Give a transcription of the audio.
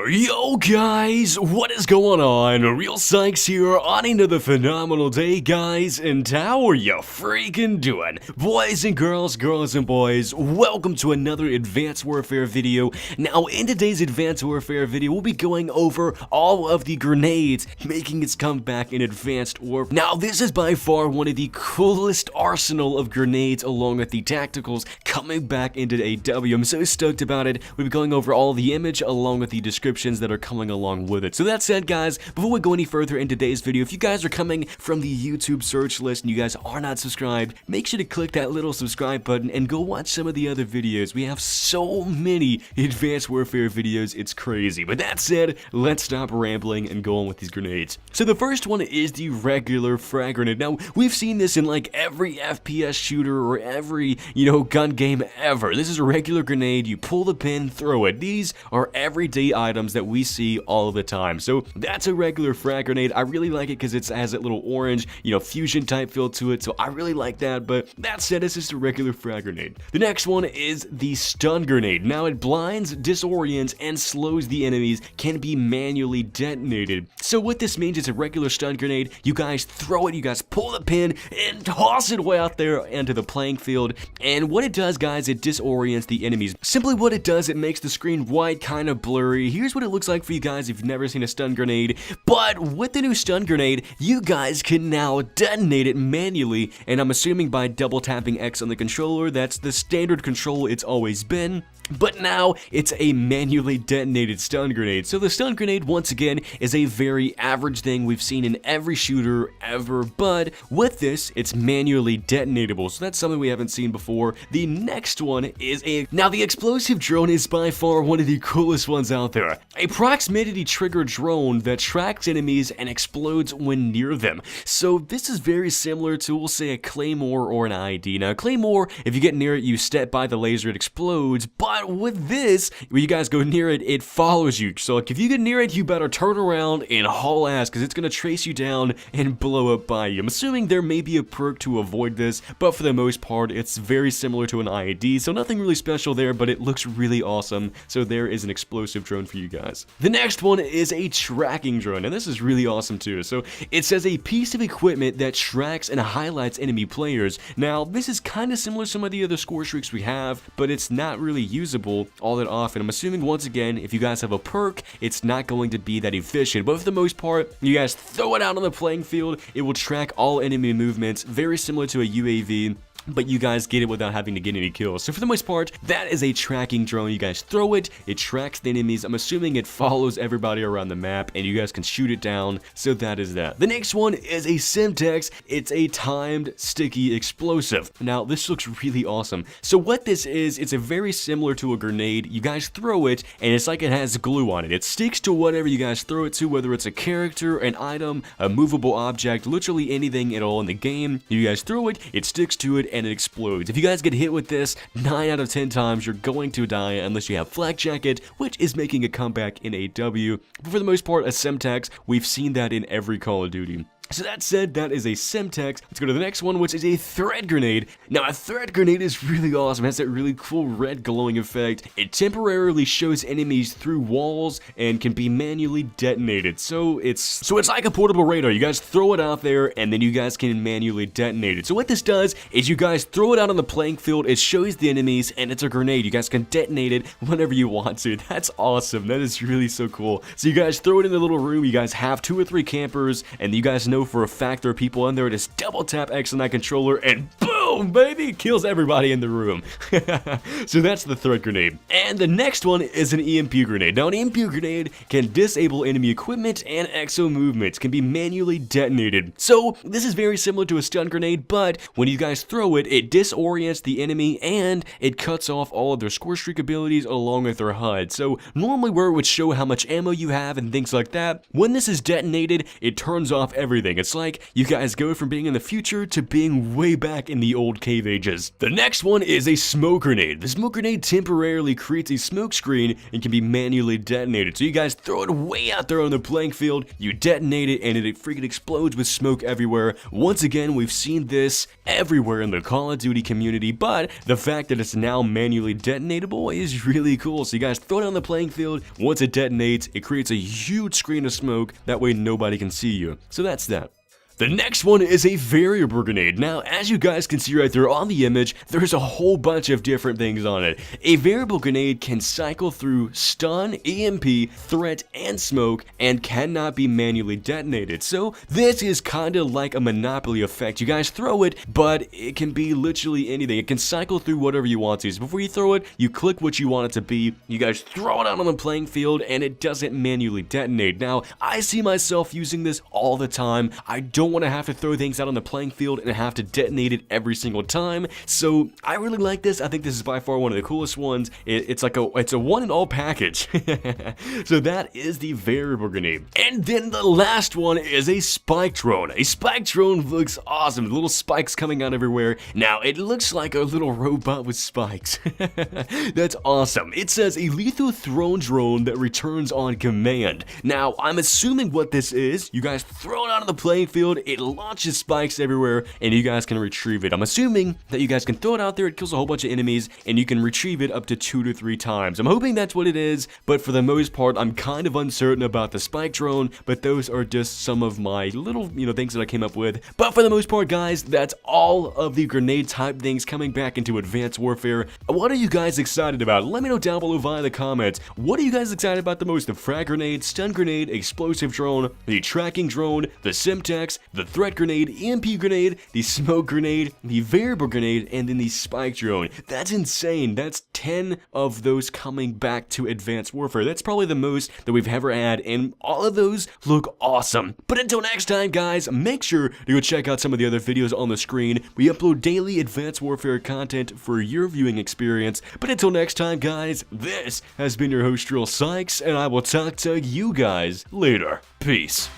Yo guys, what is going on? RealSykes here on another phenomenal day, guys, and how are you freaking doing? Boys and girls, girls and boys, welcome to another Advanced Warfare video. Now, in today's Advanced Warfare video, we'll be going over all of the grenades making its comeback in Advanced Warfare. Now, this is by far one of the coolest arsenal of grenades along with the tacticals coming back into AW. I'm so stoked about it. We'll be going over all the image along with the descriptions that are coming along with it. So that said, guys, before we go any further in today's video, if you guys are coming from the YouTube search list and you guys are not subscribed, make sure to click that little subscribe button and go watch some of the other videos. We have so many Advanced Warfare videos, it's crazy. But that said, let's stop rambling and go on with these grenades. So the first one is the regular frag grenade. Now, we've seen this in like every FPS shooter or every, gun game ever. This is a regular grenade. You pull the pin, throw it. These are everyday items that we see all the time. So that's a regular frag grenade. I really like it because it has that little orange, fusion type feel to it. So I really like that. But that said, it's just a regular frag grenade. The next one is the stun grenade. Now it blinds, disorients, and slows the enemies, can be manually detonated. So what this means is a regular stun grenade. You guys throw it, you guys pull the pin and toss it way out there into the playing field. And what it does, guys, it disorients the enemies. Simply what it does, it makes the screen white, kind of blurry. Here's what it looks like for you guys if you've never seen a stun grenade. But with the new stun grenade, you guys can now detonate it manually. And I'm assuming by double tapping X on the controller. That's the standard control it's always been. But now, it's a manually detonated stun grenade. So the stun grenade, once again, is a very average thing we've seen in every shooter ever. But with this, it's manually detonatable. So that's something we haven't seen before. The next one is Now, the explosive drone is by far one of the coolest ones out there. A proximity trigger drone that tracks enemies and explodes when near them. So this is very similar to, we'll say, a Claymore or an ID. Now, Claymore, if you get near it, you step by the laser, it explodes. But with this, when you guys go near it, it follows you. So like, if you get near it, you better turn around and haul ass because it's going to trace you down and blow up by you. I'm assuming there may be a perk to avoid this, but for the most part, it's very similar to an IED. So nothing really special there, but it looks really awesome. So there is an explosive drone for you guys. The next one is a tracking drone, and this is really awesome too. So it says a piece of equipment that tracks and highlights enemy players. Now, this is kind of similar to some of the other Scorestreaks we have, but it's not really usable all that often. I'm assuming, once again, if you guys have a perk, it's not going to be that efficient, but for the most part, you guys throw it out on the playing field, it will track all enemy movements, very similar to a UAV. But you guys get it without having to get any kills. So for the most part, that is a tracking drone. You guys throw it, it tracks the enemies. I'm assuming it follows everybody around the map, and you guys can shoot it down. So that is that. The next one is a Semtex. It's a timed sticky explosive. Now, this looks really awesome. So what this is, it's a very similar to a grenade. You guys throw it, and it's like it has glue on it. It sticks to whatever you guys throw it to, whether it's a character, an item, a movable object, literally anything at all in the game. You guys throw it, it sticks to it, and it explodes. If you guys get hit with this, 9 out of 10 times you're going to die unless you have Flak Jacket, which is making a comeback in AW. But for the most part, a Semtex, we've seen that in every Call of Duty. So that said, that is a Semtex. Let's go to the next one, which is a thread grenade. Now, a thread grenade is really awesome. It has that really cool red glowing effect. It temporarily shows enemies through walls and can be manually detonated. So it's like a portable radar. You guys throw it out there, and then you guys can manually detonate it. So what this does is you guys throw it out on the playing field. It shows the enemies, and it's a grenade. You guys can detonate it whenever you want to. That's awesome. That is really so cool. So you guys throw it in the little room. You guys have 2 or 3 campers, and you guys know for a fact there are people in there. Just double tap X on that controller and boom, baby, kills everybody in the room. So that's the threat grenade. And the next one is an EMP grenade. Now, an EMP grenade can disable enemy equipment and exo movements, can be manually detonated. So this is very similar to a stun grenade, but when you guys throw it, it disorients the enemy and it cuts off all of their Scorestreak abilities along with their HUD. So normally where it would show how much ammo you have and things like that, when this is detonated, it turns off everything. It's like you guys go from being in the future to being way back in the old old cave ages. The next one is a smoke grenade. The smoke grenade temporarily creates a smoke screen and can be manually detonated. So you guys throw it way out there on the playing field, you detonate it, and it freaking explodes with smoke everywhere. Once again, we've seen this everywhere in the Call of Duty community, but the fact that it's now manually detonatable is really cool. So you guys throw it on the playing field, once it detonates, it creates a huge screen of smoke, that way nobody can see you. So that's that. The next one is a variable grenade. Now, as you guys can see right there on the image, there's a whole bunch of different things on it. A variable grenade can cycle through stun, EMP, threat, and smoke, and cannot be manually detonated. So this is kind of like a Monopoly effect. You guys throw it, but it can be literally anything. It can cycle through whatever you want to. So before you throw it, you click what you want it to be. You guys throw it out on the playing field, and it doesn't manually detonate. Now, I see myself using this all the time. I don't want to have to throw things out on the playing field and have to detonate it every single time, so I really like this. I think this is by far one of the coolest ones. It's a one in all package. So that is the variable grenade. And then the last one is a spike drone. A spike drone looks awesome. Little spikes coming out everywhere. Now it looks like a little robot with spikes. That's awesome. It says a lethal thrown drone that returns on command. Now I'm assuming what this is, you guys throw it out on the playing field, it launches spikes everywhere, and you guys can retrieve it. I'm assuming that you guys can throw it out there, it kills a whole bunch of enemies, and you can retrieve it up to 2 to 3 times. I'm hoping that's what it is, but for the most part, I'm kind of uncertain about the spike drone, but those are just some of my little, things that I came up with. But for the most part, guys, that's all of the grenade type things coming back into Advanced Warfare. What are you guys excited about? Let me know down below via the comments. What are you guys excited about the most? The frag grenade, stun grenade, explosive drone, the tracking drone, the Semtex, the threat grenade, EMP grenade, the smoke grenade, the variable grenade, and then the spike drone. That's insane. That's 10 of those coming back to Advanced Warfare. That's probably the most that we've ever had, and all of those look awesome. But until next time, guys, make sure to go check out some of the other videos on the screen. We upload daily Advanced Warfare content for your viewing experience. But until next time, guys, this has been your host, RealSykes, and I will talk to you guys later. Peace.